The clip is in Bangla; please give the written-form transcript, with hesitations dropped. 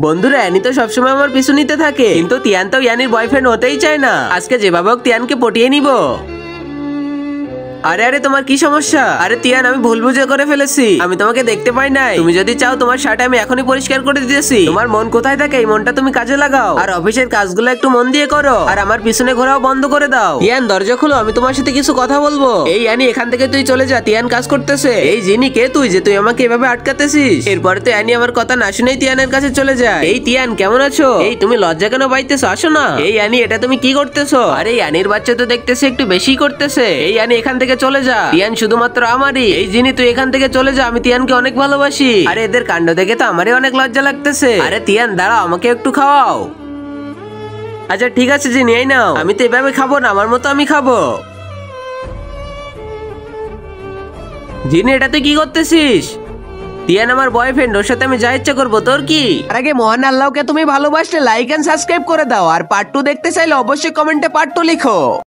বন্ধুরা অ্যানি তো সবসময় আমার পিছু নিতে থাকে, কিন্তু তিয়ান তো ইয়ানির বয়ফ্রেন্ড হতেই চায় না। আজকে যেভাবে হোক তিয়ানকে পটিয়ে নিব। আরে আরে তোমার কি সমস্যা? আরে তিয়ান আমি ভুল বুঝে করে ফেলেছি, আমি তোমাকে দেখতে পাই নাই। তুমি যদি চাও তোমার শার্ট আমি এখনই পরিষ্কার করে দিতেছি। তোমার মন কোথায় থাকে এই মনটা তুমি কাজে লাগাও, আর অফিসের কাজগুলো একটু মন দিয়ে করো, আর আমার পিছনে ঘোরাও বন্ধ করে দাও। তিয়ান দরজা খুলো, আমি তোমার সাথে কিছু কথা বলবো। এই ইয়ানি এখান থেকে তুই চলে যা, তিয়ান কাজ করতেছে। এই জিনি কে তুই যে তুই আমাকে এভাবে আটকাতেছিস? এরপরে তো ইয়ানি আমার কথা না শুনেই তিয়ানের কাছে চলে যায়। এই তিয়ান কেমন আছো? এই তুমি লজ্জা কেন পাইতেছো? আসো না। এই ইয়ানি এটা তুমি কি করতেছো? আরে ইয়ানির বাচ্চা তো দেখতেছে একটু বেশি করতেছে। এই ইয়ানি এখান থেকে চলে যা, তিয়ান শুধুমাত্র আমারই। এই জিনি তুই এখান থেকে চলে যা, আমি তিয়ানকে অনেক ভালোবাসি। আরে এদের কাণ্ড দেখে তো আমারই অনেক লজ্জা লাগতেছে। আরে তিয়ান দাঁড়াও, আমাকে একটু খাওয়াও। আচ্ছা ঠিক আছে জিনি, এই নাও। আমি তো এভাবে খাবো না, আমার মতো আমি খাবো। জিনি এটা তুই কি করতেছিস? তিয়ান আমার বয়ফ্রেন্ড, ওর সাথে আমি যা ইচ্ছা করবো, তোর কি? আর আগে মহান আল্লাহকে তুমি ভালোবাসলে লাইক এন্ড সাবস্ক্রাইব করে দাও, আর পার্ট 2 দেখতে চাইলে অবশ্যই কমেন্টে পার্ট 2 লিখো।